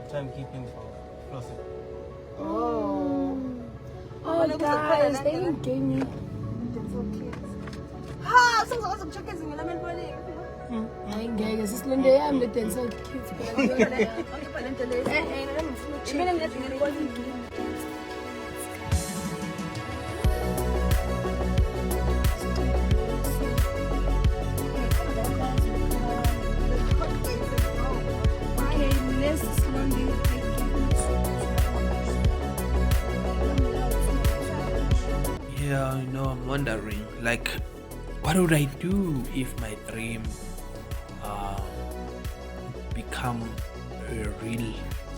timekeeping for flossing. Oh, guys, they didn't give me dental kits. Ha! Sengizokwazi ukucheck izinga lami elibonile. Hayi ngeke sisilinde yami le dental kits phela. Ngipha lento le. Ngifuna ukucheck. Mina ngiyazi ngibonile. Yeah, I'm wondering, like, what would I do if my dream become a real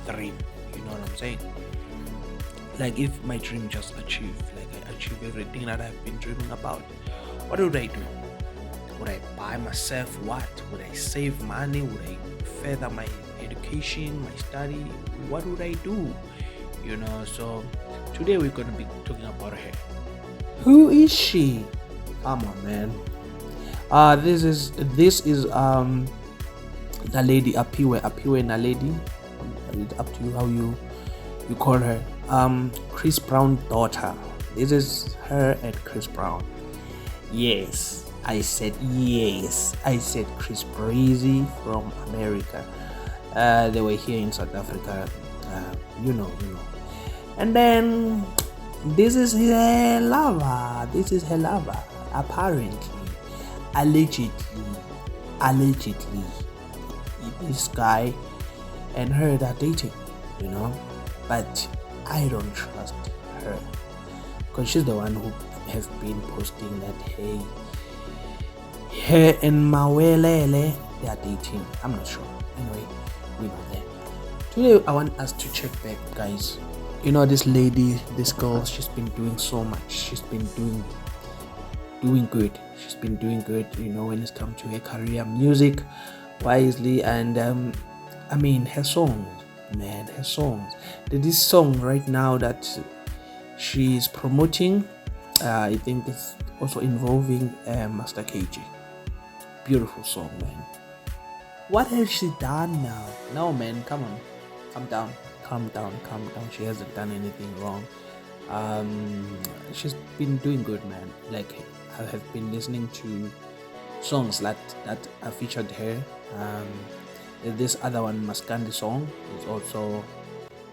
dream? You know what I'm saying? Like, if my dream just achieved, like I achieve everything that I've been dreaming about, what would I do? Would I buy myself what? Would I save money? Would I further my education, my study? What would I do? So today we're gonna be talking about her. Who is she? Come on, man. This is NALEDI APHIWE NALEDI. It's up to you how you call her. Chris Brown's daughter. This is her and Chris Brown. Yes, I said yes. I said Chris Breezy from America. They were here in South Africa. You know. And then this is her lover. Apparently, allegedly, this guy and her are dating. But I don't trust her because she's the one who has been posting that hey, her and Mawelele, they are dating. I'm not sure. Anyway, we're not there. Today I want us to check back, guys. This lady, this girl, she's been doing so much. She's been doing good. She's been doing good, when it's come to her career, music wisely, and her songs, man, her songs. This song right now that she's promoting, I think it's also involving Master KG. Beautiful song, man. What has she done now? No, man, come on, calm down. She hasn't done anything wrong. She's been doing good, man. Like, I have been listening to songs that have featured her. This other one, Maskandi song, is also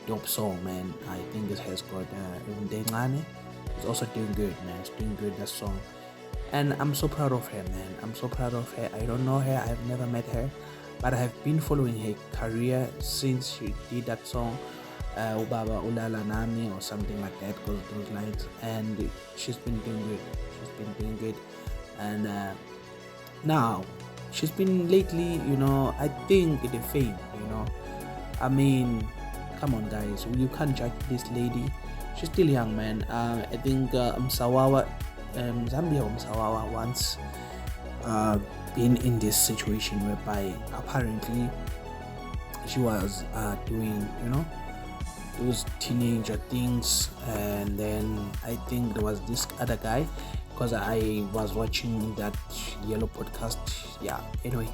dope song, man. I think it has got Undengane. It's also doing good, man. It's doing good, that song. And I'm so proud of her, man. I'm so proud of her. I don't know her. I've never met her. But I have been following her career since she did that song, Ubaba Ulala Nami or something like that, goes those lines. And she's been doing good. And now, she's been lately, I think the fame, come on, guys. You can't judge this lady. She's still young, man. I think Zambia or Msawawa once been in this situation whereby apparently she was doing those teenager things, and then I think there was this other guy, because I was watching that yellow podcast. Yeah, anyway,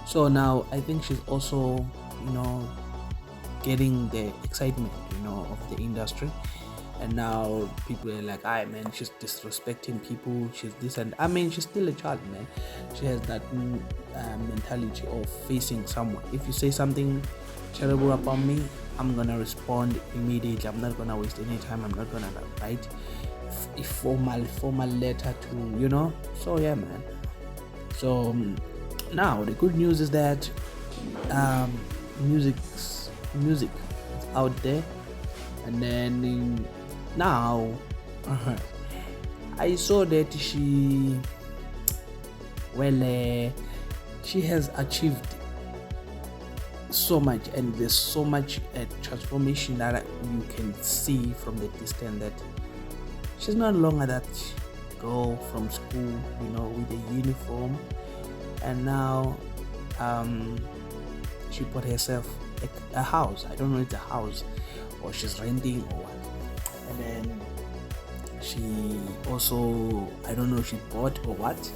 so now I think she's also getting the excitement of the industry. And now people are like, man, she's disrespecting people, she's this, and she's still a child, man. She has that mentality of facing someone. If you say something terrible about me, I'm gonna respond immediately. I'm not gonna waste any time. I'm not gonna write a formal letter to, so yeah, man. So now the good news is that music is out there. And then now I saw that she has achieved so much, and there's so much transformation that you can see from the distance, that she's no longer that girl from school, with a uniform, and now she bought herself a house. I don't know if it's a house or she's renting or what. And then she also, I don't know if she bought or what.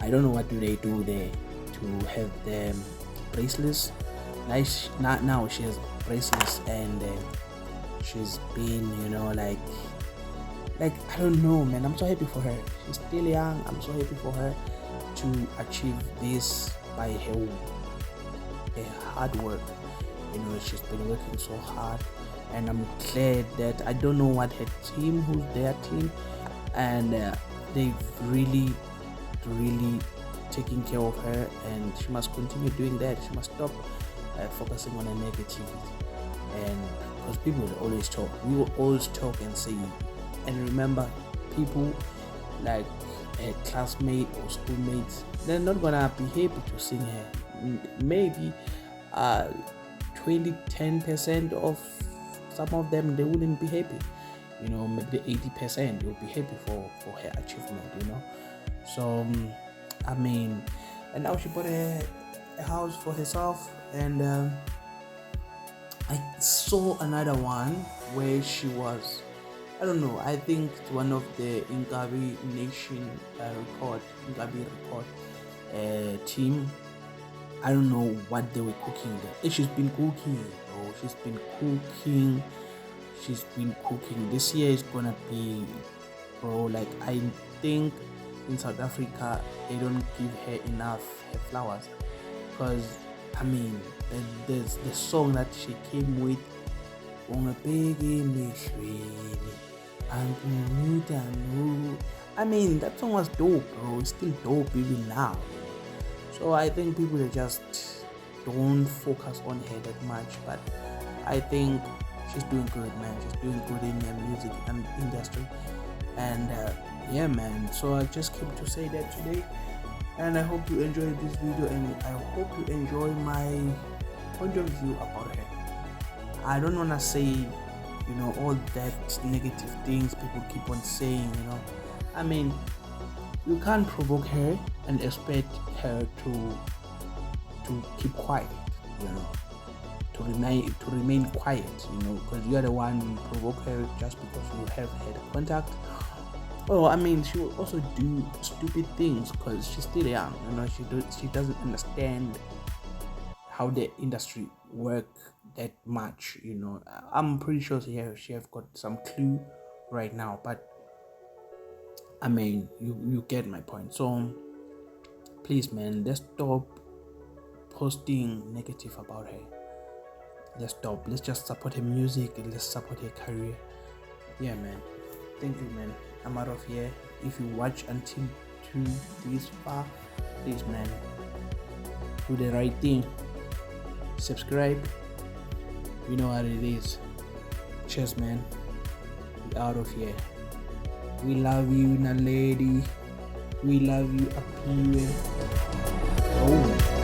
I don't know what do they do there to have them bracelets now she has braces, and she's been, like I don't know, man. I'm so happy for her. She's still young. I'm so happy for her to achieve this by her hard work. She's been working so hard, and I'm glad that I don't know what her team, who's their team, and they've really taking care of her, and she must continue doing that. She must stop focusing on the negativity, and because people will always talk, we will always talk and say, and remember, people like her classmate or schoolmates, they're not gonna be happy to see her. Maybe 10% of some of them, they wouldn't be happy. Maybe 80% will be happy for her achievement. So and now she bought a house for herself, and I saw another one where she was, I don't know, I think it's one of the Ingabi Nation record team. I don't know what they were cooking there. She's been cooking, bro. She's been cooking. This year is gonna be, bro, like, I think in South Africa they don't give her enough flowers, because there's the song that she came with, that song was dope, bro. It's still dope even now. So I think people just don't focus on her that much, but I think she's doing good, man. She's doing good in the music and industry, and yeah, man. So I just came to say that today, and I hope you enjoyed this video, and I hope you enjoy my point of view about her. I don't wanna say, all that negative things people keep on saying. You can't provoke her and expect her to keep quiet, to remain quiet, because you're the one who provoke her just because you have had contact. Oh, she will also do stupid things because she's still young. She doesn't understand how the industry work that much. I'm pretty sure she have got some clue right now, but you get my point. So please, man, let's stop posting negative about her. Let's stop. Let's just support her music, and let's support her career. Yeah, man. Thank you, man. I'm out of here. If you watch until to this far, please, man, do the right thing. Subscribe. You know what it is. Cheers, man. We out of here. We love you, NALEDI. We love you, APHIWE. Oh.